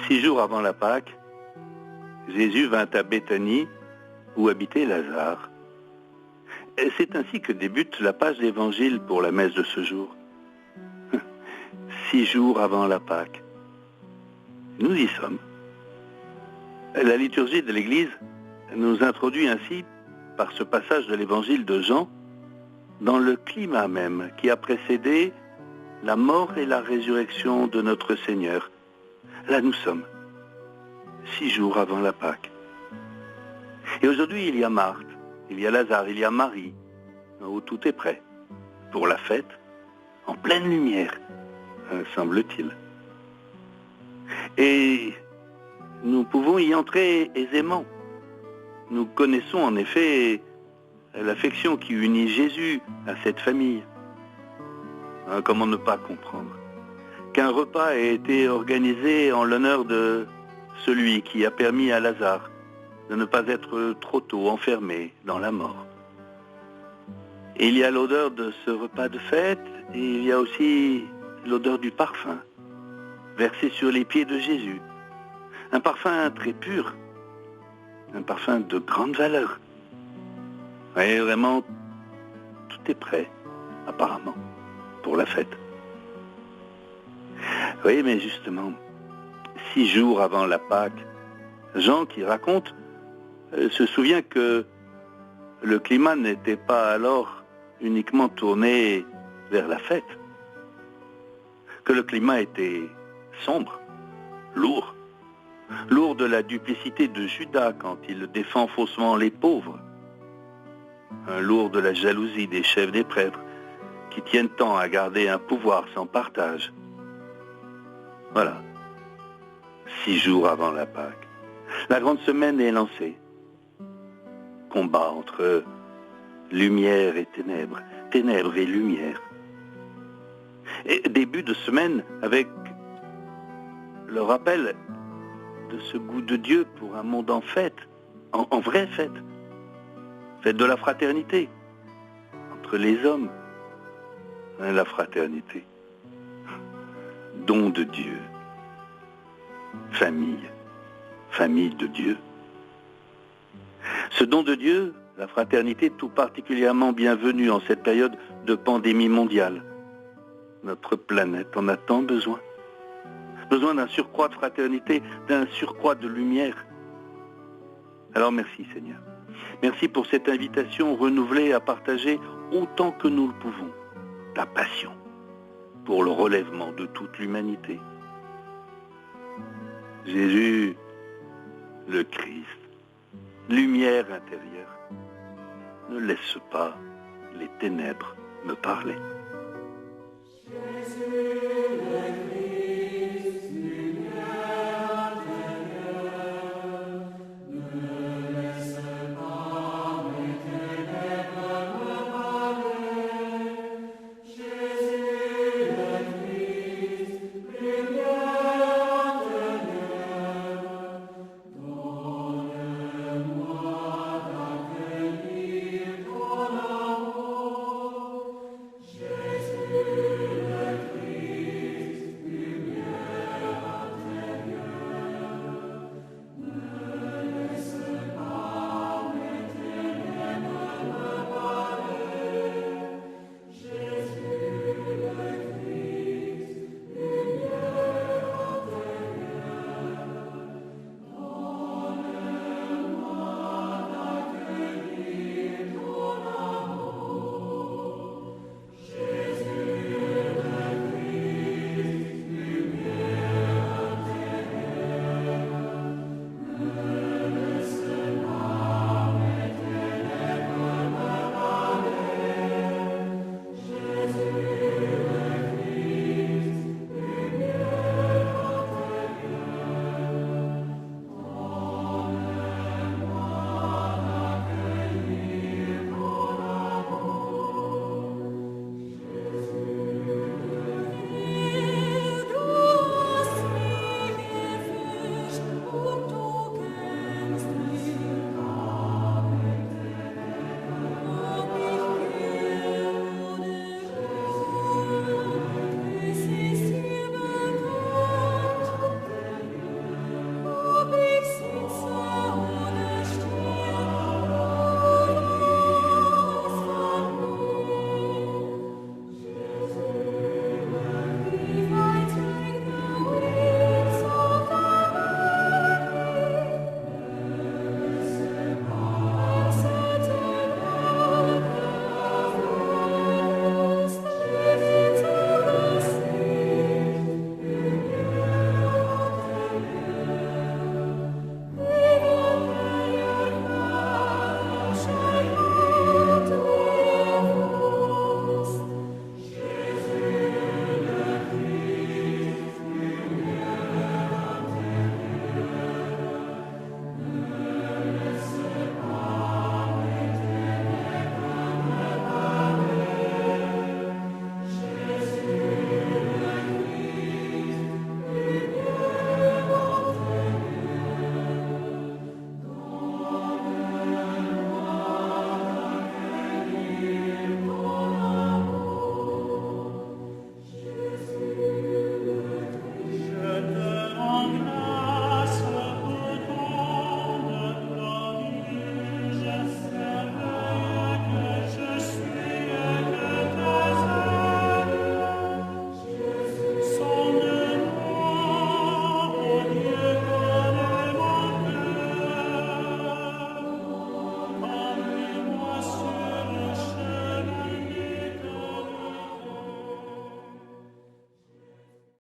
6 jours avant la Pâque, Jésus vint à Béthanie, où habitait Lazare. Et c'est ainsi que débute la page d'évangile pour la messe de ce jour. 6 jours avant la Pâque. Nous y sommes. La liturgie de l'Église nous introduit ainsi, par ce passage de l'évangile de Jean, dans le climat même qui a précédé la mort et la résurrection de notre Seigneur. Là nous sommes, 6 jours avant la Pâque. Et aujourd'hui, il y a Marthe, il y a Lazare, il y a Marie, où tout est prêt pour la fête, en pleine lumière, semble-t-il. Et nous pouvons y entrer aisément. Nous connaissons en effet l'affection qui unit Jésus à cette famille. Comment ne pas comprendre qu'un repas ait été organisé en l'honneur de celui qui a permis à Lazare de ne pas être trop tôt enfermé dans la mort. Et il y a l'odeur de ce repas de fête, et il y a aussi l'odeur du parfum versé sur les pieds de Jésus. Un parfum très pur, un parfum de grande valeur. Et vraiment, tout est prêt, apparemment, pour la fête. Oui, mais justement, 6 jours avant la Pâque, Jean, qui raconte, se souvient que le climat n'était pas alors uniquement tourné vers la fête, que le climat était sombre, lourd de la duplicité de Judas quand il défend faussement les pauvres, lourd de la jalousie des chefs des prêtres qui tiennent tant à garder un pouvoir sans partage. Voilà, 6 jours avant la Pâque, la grande semaine est lancée. Combat entre lumière et ténèbres, ténèbres et lumière. Et début de semaine avec le rappel de ce goût de Dieu pour un monde en fête, en vraie fête. Fête de la fraternité entre les hommes. La fraternité. Don de Dieu. Famille de Dieu. Ce don de Dieu, la fraternité, tout particulièrement bienvenue en cette période de pandémie mondiale. Notre planète en a tant besoin. Besoin d'un surcroît de fraternité, d'un surcroît de lumière. Alors merci Seigneur. Merci pour cette invitation renouvelée à partager autant que nous le pouvons ta passion pour le relèvement de toute l'humanité. Jésus, le Christ, lumière intérieure, ne laisse pas les ténèbres me parler.